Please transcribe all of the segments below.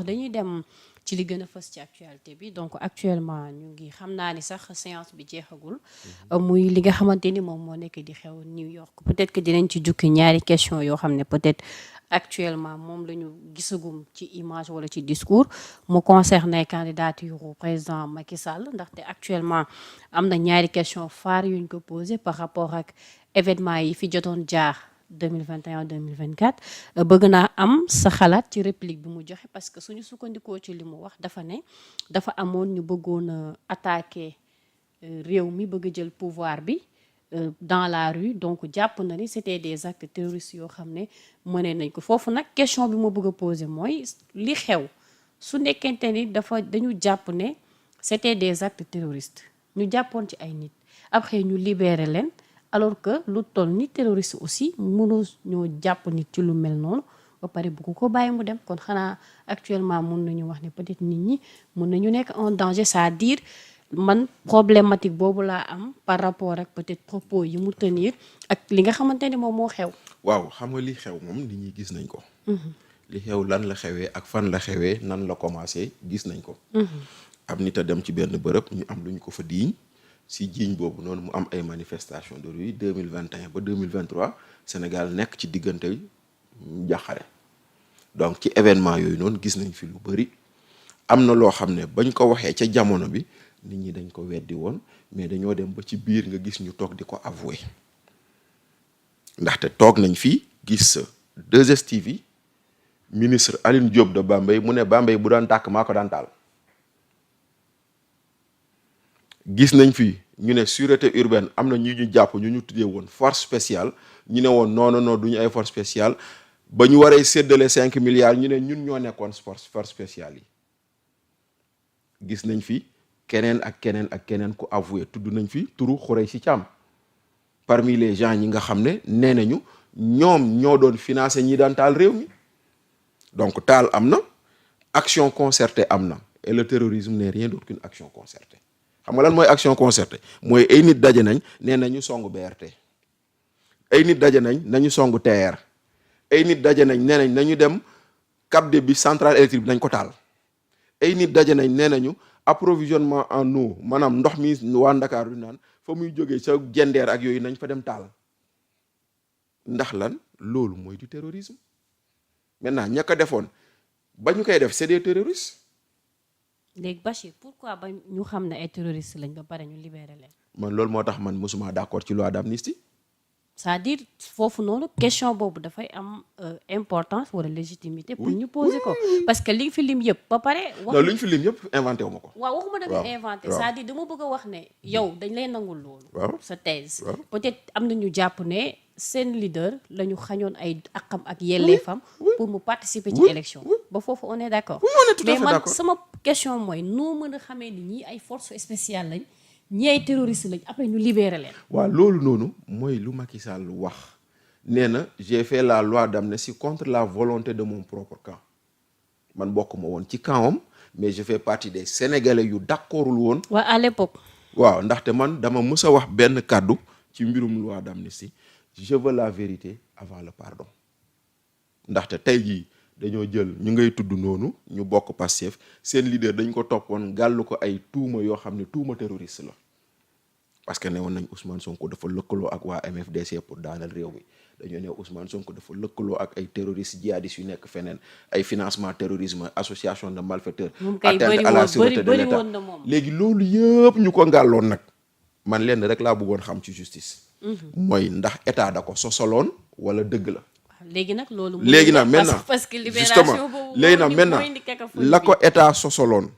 dañuy dem ci li gën a fës ci actualité bi donc actuellement ñu ngi xam naa ni sax séance bi jeexagul muy li nga xamante ni moom moo nekk di xew New York peut-être que dinañ ci jukki ñaari question yoo xam ne peut-être actuellement moom la ñu gisagum ci image wala ci discours mu concerné candidature au président Macky Sall ndaxte actuellement am na ñaari question phare yuñ ko posé par rapport ak événement yi fi jotoon jaar 2021 2024 bëgg naa am sa xalaat ci réplique bi mu joxe parce que suñu sukkandikoo ci li mu wax dafa ne dafa amoon ñu bëggoon a attaquer réew mi bëgg a jël pouvoir bi dans la rue donc jàpp na ni c'était des actes terroristes yoo xam ne mënee nañ ko foofu nag question bi ma bëgg a poser mooy li xew su nekkente ni dañu jàpp ne c'était des actes terroristes ñu jàppoon ci ay nit après ñu libérer leen alors que lu toll ni terroriste aussi mënoo ñoo jàpp nit ci lu mel noonu ba pare bu ko bàyyi mu dem kon xanaa actuellement mun nañu wax ne peut-être nit ñi mun nañu nekk en danger c'est-à-dire man problématique boobu laa am par rapport ak peut-être propos yi mu tenir ak li nga xamante ni moom moo xew. waaw xam nga li xew moom nit ñi gis nañ ko. li xew lan la xewee ak fan la xewee nan la commencé gis nañ ko. am nit a dem ci benn bërëb ñu am lu ñu ko fa diiñ si jiiñ boobu noonu mu am ay manifestation de rue 2021 ba 2023 Sénégal nekk ci diggante jaxare donc ci événement yooyu noonu gis nañ fi lu bëri am na loo xam ne bañ ko waxee ca jamono bi nit ñi dañ ko weddi woon mais dañoo dem ba ci biir nga gis ñu toog di ko avouer ndaxte toog nañ fii gis 2STV ministre Aline Diop de Bambey mu ne Bambey bu daan tàkk maa ko daan taal gis nañ fi ñu ne sûreté urbaine am na ñu jàpp ñu tuddee woon force spéciale ñu ne woon non du ñu ay force spéciale ba ñu waree séddale 5 milliards ñu ne ñun ñoo nekkoon force spéciale yi gis nañ fi keneen ak keneen ku avoué tudd nañ fi turu Khoureychi Thiam parmi les gens ñi nga xam ne nee nañu ñoom ñoo doon financé ñi daan taal réew mi donc taal am na action concertée am na et le terrorisme n'est rien d'autre qu'une action concertée xam nga lan mooy action concertée mooy ay nit daje nañ nee nañu songu BRT ay nit daje nañ nañu songu TER ay nit daje nañ nee nañ nañu dem Cap de bi centrale électrique bi nañ ko taal ay nit daje nañ nee nañu approvisionnement en eau maanaam ndox mi waa Ndakaar du naan fa muy jógee sa jendeer ak yooyu nañ fa dem taal ndax lan loolu mooy du terrorisme maintenant ña ko defoon ba ñu koy def c'est des terroristes. léegi Bachir pourquoi ba ñu xam ne ay terroristes lañ ba pare ñu libéré leen. man loolu moo tax man mosuma d'accord ci loi d'amnistie. c'est-à-dire foofu noonu question boobu dafay am importance wala légitimité pour ñu poser ko parce que li fi lim yëpp ba pare. non li ñu fi lim yëpp inventé wu ma ko. waaw waxuma da nga inventé c'est-à-dire dama bëgg a wax ne yow dañ lay nangul loolu. sa thèse. peut-être am na ñu jàpp ne seen leader la ñu xañoon ay àqam ak yelleefam pour mu participer ci élection ba foofu on est d'accord. mais man sama question mooy noo mën a xamee ni ñii ay forces spéciales lañ. ñi ay terroristes lañ après ñu libéré leen. waaw loolu noonu mooy lu Macky Sall wax nee na j'ai fait la loi d'amnistie contre la volonté de mon propre camp man bokkuma woon ci campam mais je fais partie des Sénégalais yu d'accordul woon. waaw à l'époque. waaw ndaxte man dama mës a wax benn kàddu ci mbirum loi d'amnistie je veux la vérité avant le pardon ndaxte tey jii. dañoo jël ñu ngay tudd noonu ñu bokk Pastef seen leader dañ ko toppoon gàllu ko ay tuuma yoo xam ne tuuma terroriste la parce que ne woon nañ Ousmane Sonko dafa lëkkaloo ak waa MFDC pour daanal réew mi dañoo ne Ousmane Sonko dafa lëkkaloo ak ay terroristes djihadistes yu nekk feneen ay financement terrorisme association de malfaiteurs atteinte à la sûreté de l'État léegi loolu yëpp ñu ko ngàlloon nag man lenn rek laa bëggoon xam ci justice mooy ndax état da ko sosoloon wala dëgg la léegi nag loolu. léegi nag maintenant parce que libération boobu léegi nag maintenant la ko état sosoloon.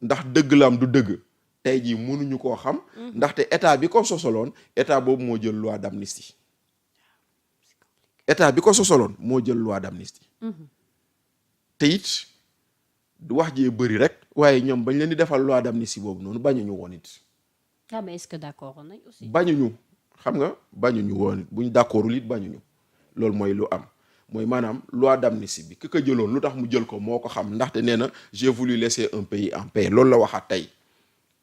ndax dëgg la am du dëgg. tey jii mënuñu koo xam. ndaxte état bi ko sosoloon état boobu moo jël loi d'amnistie. état bi ko sosoloon moo jël loi d'amnistie. te it du wax jee bëri rek waaye ñoom bañ leen di defal loi d'amnistie boobu noonu bañuñu woon it. ah mais est-ce que d'accord nañ aussi. bañuñu xam nga bañuñu woon it buñ d'accordul it bañuñu. loolu mooy lu am mooy maanaam loi d'amnistie bi ki ko jëloon lu tax mu jël ko moo ko xam ndaxte nee na j'ai voulu laisser un pays en paix loolu la waxaat tey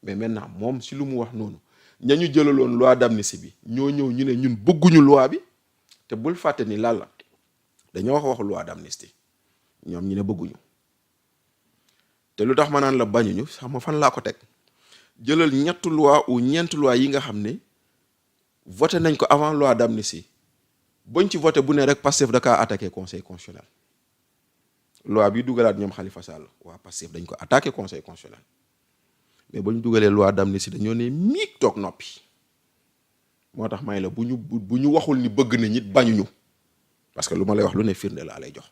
mais maintenant moom si lu mu wax noonu ña ñu jëlaloon loi d'amnistie bi ñoo ñëw ñu ne ñun bëgguñu loi bi te bul fàtte ni lan la dañoo wax loi d'amnistie ñoom ñu ne bëgguñu te lu tax ma naan la bañuñu xam nga fan laa ko teg jëlal ñetti loi ou ñeenti loi yi nga xam ne voté nañ ko avant loi d'amnistie bañ ci voté bu ne rek Pastef da kaa attaqué conseil constitutionnel loi bi dugalaat ñoom Khalifa Sall waa Pastef dañ ko attaqué conseil constitutionnel mais ba ñu dugalee loi d'amnistie dañoo ne miig toog noppi moo tax may la bu ñu waxul ni bëgg na ñit bañuñu parce que lu ma lay wax lu ne firnde laa lay jox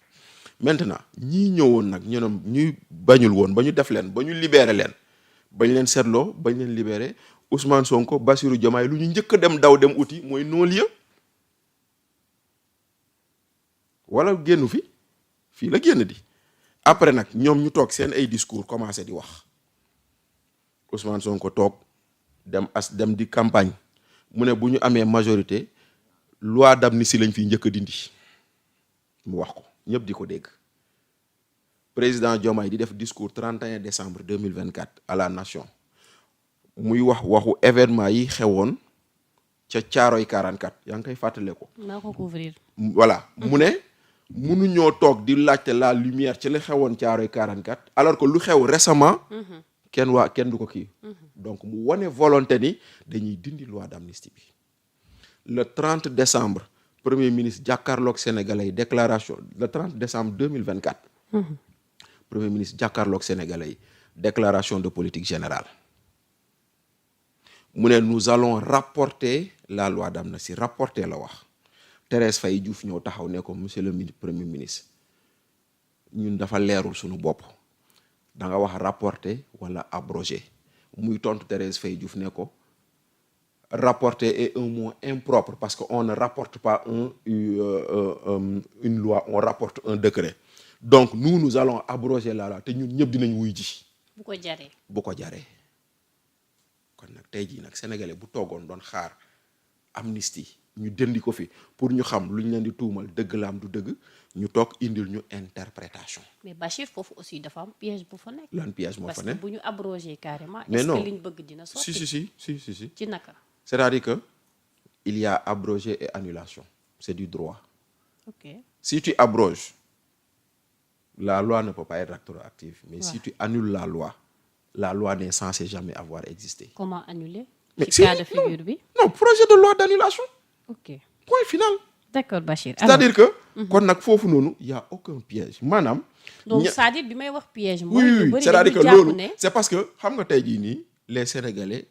maintenant ñii ñëwoon nag ñoom ñuy bañul woon ba ñu def leen ba ñu libéré leen bañ leen seetloo bañ leen libéré Ousmane Sonko Bassirou Diomaye lu ñu njëkk a dem dem uti mooy non-lieu wala génnu fii la génn di après nag ñoom ñu toog seen ay discours commencé di wax Ousmane Sonko toog dem di campagne mu ne bu ñu amee majorité loi d'amnistie lañ fiy njëkk a dindi mu wax ko ñëpp di ko dégg président Diomaye di def discours 31 décembre 2024 à la nation muy waxu événement yi xewoon ca Caaroy 44 yaa ngi koy fàttale ko. naa ko couvrir. voilà mu ne mënuñoo toog di laajte la lumière ci li xewoon Caaroy 44 alors que lu xew récemment. kenn du ko kii. donc mu wane volonté ni dañuy dindi loi d'amnistie bi le 30 décembre premier ministre jàkkaarloog sénégalais yi déclaration le 30 décembre 2024. premier ministre jàkkaarloog sénégalais yi déclaration de politique générale mu ne nous allons rapporter la loi d'amnistie rapporter la wax Thérèse Faye Diouf ñëw taxaw ne ko monsieur le premier ministre ñun dafa leerul suñu bopp da nga wax rapporter wala abroger muy tontu Thérèse Faye Diouf ne ko rapporter est un mot impropre parce que on ne rapporte pas une loi on rapporte un décret donc nous allons abroger la loi te ñun ñëpp dinañ wuy ji bu ko jaree kon nag tey jii nag sénégalais bu toogoon doon xaar amnistie ñu dëndi ko fi pour ñu xam lu ñu leen di tuumal dëgg la am du dëgg ñu toog indil ñu interprétation. mais Bachir foofu aussi dafa am piège bu fa nekk. lan piège moo fa nekk parce que bu ñu abrogé carrément. mais est-ce non que liñ bëgg dina sotti. si. ci naka. c'est-à-dire que il y a abrogé et annulation c'est du droit. ok si tu abroges la loi ne peut pas être rétroactive mais ouais. Si tu annules la loi n'est censée jamais avoir existé. comment annuler. mais ci cas de figure bi. non projet de loi d'annulation. ok point final. d'accord Bachir. c'est-à-dire que. kon nag foofu noonu y a aucun piège maanaam. donc c'est-à-dire bi may wax piège. mooy oui ñu bëri c'est-à-dire que dañuy jàpp loolu ne. c'est parce que xam nga tey jii nii les Sénégalais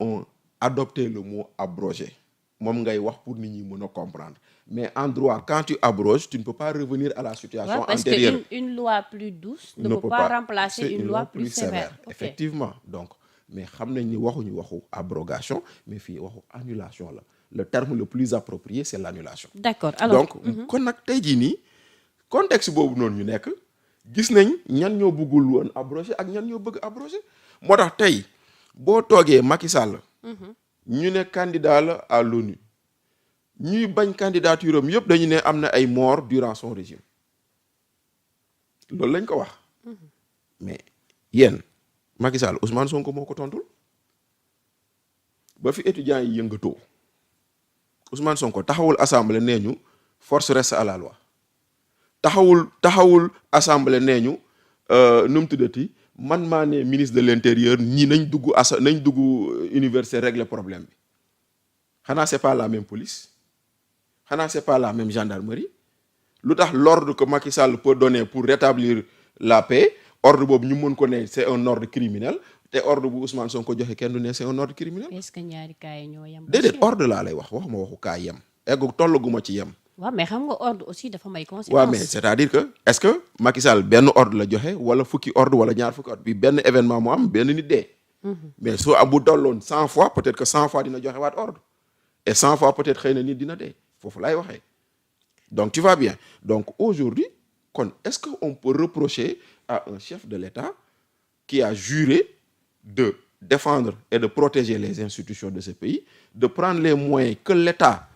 ont adopté le mot abrogé moom ngay wax pour nit ñi mën a comprendre mais en droit quand tu abroges tu ne peux pas revenir à la situation Ouais, parce antérieure. que une loi plus douce ne peut pas remplacer une loi plus sévère. Ok. Effectivement donc mais xam nañ ni waxuñu waxu abrogation mais fii waxu annulation la le terme le plus approprié c'est l'annulation. D'accord alors donc kon nag tey jii nii contexte boobu noonu ñu nekk gis nañ ñan ñoo bëggul woon abroger ak ñan ñoo bëgg abroger moo tax tey boo toogee Macky Sall. ñu ne candidat la à l'ONU ñuy bañ candidature am yëpp dañu ne am na ay morts durant son régime loolu lañ ko wax mais yéen Macky Sall Ousmane Sonko moo ko tontul ba fi étudiants yi yëngatoo Ousmane Sonko taxawul assemblée nee ñu force reste à la loi taxawul assemblée nee ñu nu mu tuddati man maa ne ministre de l'intérieur ñi nañ dugg université régler problème bi xanaa c'est pas la même police xanaa c'est pas la même gendarmerie lu tax l'ordre que Macky Sall peut donner pour rétablir la paix ordre boobu ñu mën ko ne c'est un ordre criminel te ordre bu Ousmane Sonko joxe kenn du ne c'est un ordre criminel. est-ce que ñaari cas yi ñoo yem. déedéet ordre laa lay waxuma waxu cas yem eggu tollaguma ci yem. waaw mais xam nga ordre aussi dafa may conséquence. waaw mais c'est-à-dire que est-ce que Macky Sall benn ordre la joxe wala fukki ordre wala ñaar fukki ordre bi benn événement mu am benn nit dee. mais soo bu dolloon 100 fois peut-être que 100 fois dina joxe waat ordre et 100 fois peut-être xëy na nit dina dee foofu laay waxee donc tu vois bien donc aujourd'hui kon est-ce que on peut reprocher à un chef de l'État qui a juré de défendre et de protéger les institutions de ce pays de prendre les moyens que l'État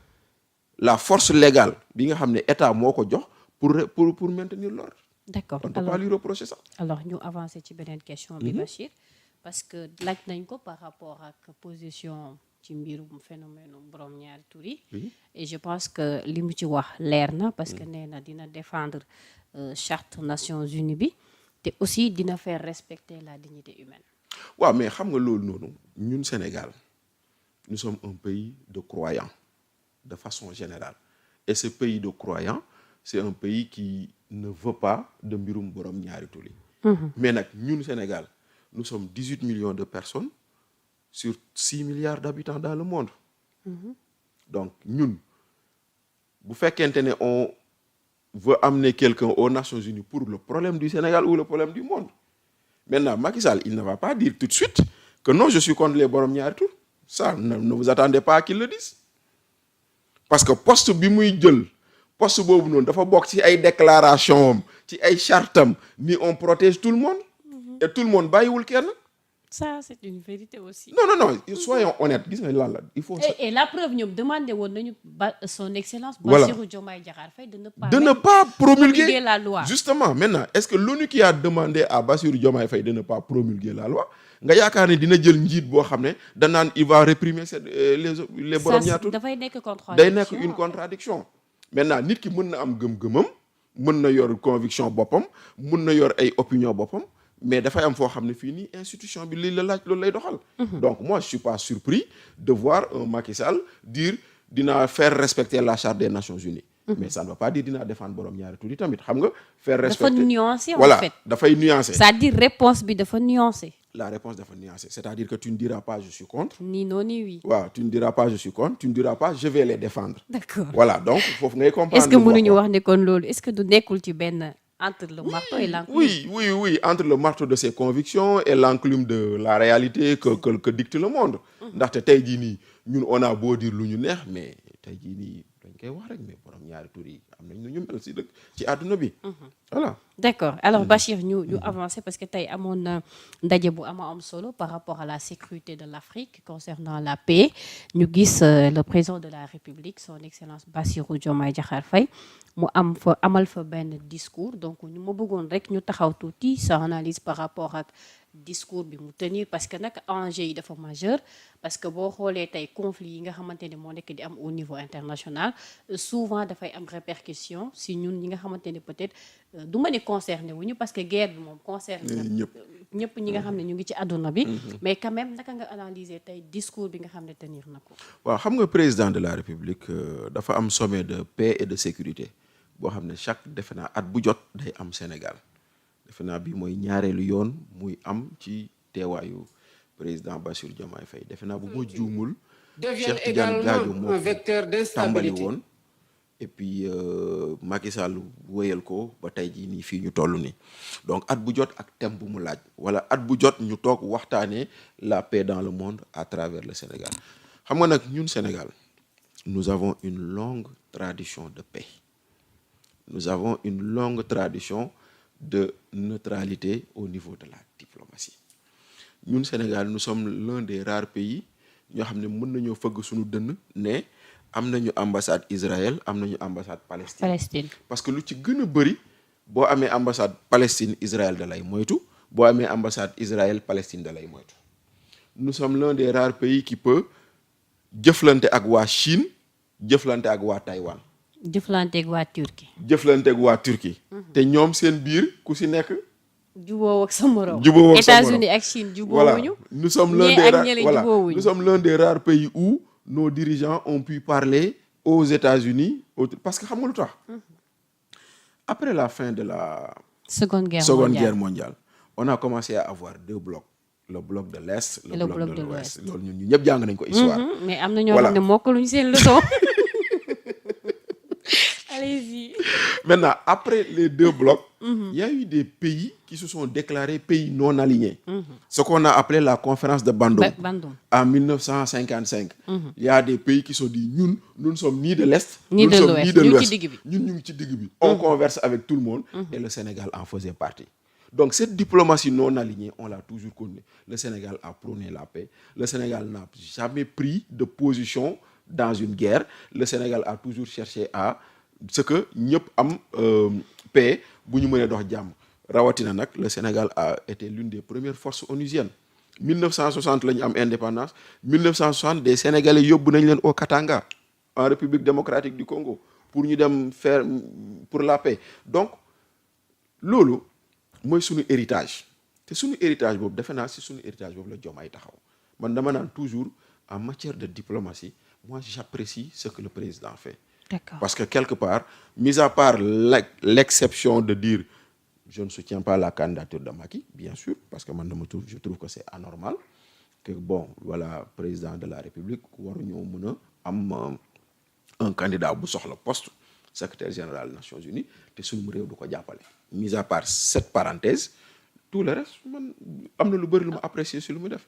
la force légale bi nga xam ne état moo ko jox pour maintenir l'ordre. D'accord on ne peut pas lui reprocher ça. alors ñu avancer ci beneen question bi Bachir parce que laaj nañ ko par rapport ak position ci mbirum phénomène borom ñaari tur yi et je pense que li mu ci wax leer na parce que nee na dina défendre charte Nations Unies bi te aussi dina faire respecter la dignité humaine. waaw mais xam nga loolu noonu ñun Sénégal nous sommes un pays de croyants de façon générale et ce pays de croyants c'est un pays qui ne veut pas de mbirum borom ñaari tur yi. mais nag ñun Sénégal nous sommes 18 millions de personnes sur 6 milliards d'habitants dans le monde. Donc ñun bu fekkente ne on veut amener quelqu'un aux Nations Unies pour le problème du Sénégal ou le problème du monde, maintenant Macky Sall il ne va pas dire tout de suite que non je suis contre les borom ñaari tur. Ça ne vous attendez pas qu'il le dise parce que poste bi muy jël poste boobu noonu dafa bokk ci ay déclaration am ci ay chartam ni on protège tout le monde et tout le monde bàyyiwul kenn. Ça c'est une vérité aussi. non soyons honnêtes gis nga lan la il faut. Et la preuve ñoom demandé woon nañu son excellence. Voilà. Bassirou Diomaye Diakhar Faye de ne pas promulguer la loi. Justement maintenant est-ce que l'ONU qui a demandé à Bassirou Diomaye Faye de ne pas promulguer la loi nga yaakaar ne dina jël njiit boo xam ne danaan il va réprimer les borom ñaatu dafay nekk contradiction day nekk une contradiction. Maintenant nit ki mën na am gëm-gëmam mën na yor conviction boppam mën na yor ay opinion boppam mais dafay am foo xam ne fii nii institution bi li la laaj loolu lay doxal. Donc moi je suis pas surpris de voir un Macky Sall dire dinaa faire respecter la charte des Nations Unies. Mais ça ne veut pas dire dinaa défendre borom ñaari tur yi tamit xam nga. faire respecter dafa nuancer voilà en fait. dafay nuancer. C'est-à-dire réponse bi dafa nuancer. La réponse dafa nuancer c'est-à-dire que tu ne diras pas je suis contre. Ni non ni oui. waaw tu ne diras pas je suis contre tu ne diras pas je vais les défendre. D'accord. Voilà donc foofu ngay comprendre. Est-ce que mënuñu wax ne kon loolu est-ce que du nekkul ci benn entre le marteau et l'enclume? Oui, entre le marteau de ses convictions et l'enclume de la réalité que dicte le monde. Ndaxte tey jii nii ñun on a beau dire lu ñu neex mais tey jii nii dañ koy wax rek mais borom ñaari tur yi am nañ lu ñu mel si dëkk ci àdduna bi. Voilà. D'accord alors Bachir ñu avancer parce que tey amoon na ndaje bu am solo par rapport à la sécurité de l'Afrique concernant la paix ñu gis le président de la République son excellence Bassirou Diomaye Diakhar Faye mu amal fa benn discours donc ñu ma bëggoon rek ñu taxaw tuuti sa analyse par rapport ak discours bi mu tenir parce que nag enjeu yi dafa majeur parce que boo xoolee tey conflit yi nga xamante ne moo nekk di am au niveau international souvent dafay am répercussion si ñun ñi nga xamante ne peut-être du ma ne concerné wuñu parce que guerre bi moom concerné ñëpp ñi nga xam ne ñu ngi ci àdduna bi mais quand même naka nga analyser tey discours bi nga xam ne tenir na ko. waaw xam nga président de la République dafa am sommet de paix et de sécurité boo xam ne chaque defe naa at bu jot day am Sénégal defe naa bi mooy ñaareelu yoon muy am ci teewaayu président Bassirou Diomaye Faye defe naa bu ma juumul Cheikh Tidiane Gadio moo tàmbali woon et puis Macky Sall wéyal ko ba tey jii nii fii ñu toll nii donc at bu jot ak thème bu mu laaj wala at bu jot ñu toog waxtaanee la paix dans le monde à travers le Sénégal xam nga nag ñun Sénégal nous avons une longue tradition de paix nous avons une longue tradition de neutralité au niveau de la diplomatie ñun Sénégal nous sommes l'un des rares pays ñoo xam ne mën nañoo fëgg suñu dënn ne am nañu ambassade Israël am nañu ambassade Palestine parce que lu ci gën a bëri boo amee ambassade Palestine Israël da lay moytu boo amee ambassade Israël Palestine da lay moytu nous sommes l'un des rares pays qui peut jëflante ak waa Chine jëflante ak waa Taïwan jëflante ak waa Turquie te ñoom seen biir ku si nekk jubóo ak sa morom États-Unis ak Chine jubóowuñu nous sommes l'un des rares pays où nos dirigeants ont pu parler aux États-Unis parce que xam nga lu tax après la fin de la Seconde Guerre mondiale on a commencé à avoir deux blocs le bloc de l'Est le bloc de l'Ouest loolu ñun ñëpp jàng nañ ko histoire mais am na ñoo xam ne mokkaluñu seen leçon allez-y. Maintenant, après les deux blocs, il y a eu des pays qui se sont déclarés pays non alignés. Ce qu'on a appelé la conférence de Bandung. En 1955. Il y a des pays qui se sont dit, nous ne sommes ni de l'Est, ni de l'Ouest. Nous, on converse avec tout le monde et le Sénégal en faisait partie. Donc cette diplomatie non alignée, on l'a toujours connue. Le Sénégal a prôné la paix. Le Sénégal n'a jamais pris de position dans une guerre. Le Sénégal a toujours cherché à ce que ñëpp am paix bu ñu mënee dox jàmm rawatina nag le Sénégal a été l'une des premières forces onusiennes 1960 la ñu am indépendance 1960 des Sénégalais yóbbu nañ leen au Katanga en République démocratique du Congo pour ñu dem faire pour la paix donc loolu mooy suñu héritage te suñu héritage boobu defe naa si suñu héritage boobu la Diomaye taxaw man dama naan toujours en matière de diplomatie moi j'apprécie ce que le président fait. D'accord. Parce que quelque part, mis à part l'exception de dire je ne soutiens pas la candidature de Macky, bien sûr, parce que je trouve que c'est anormal, que bon, voilà, président de la République, un candidat bu soxla poste secrétaire général des Nations Unies, te suñu réew du ko jàppale. Mis à part cette parenthèse, tout le reste, man am na lu bëri lu ma apprécier si lu mu def.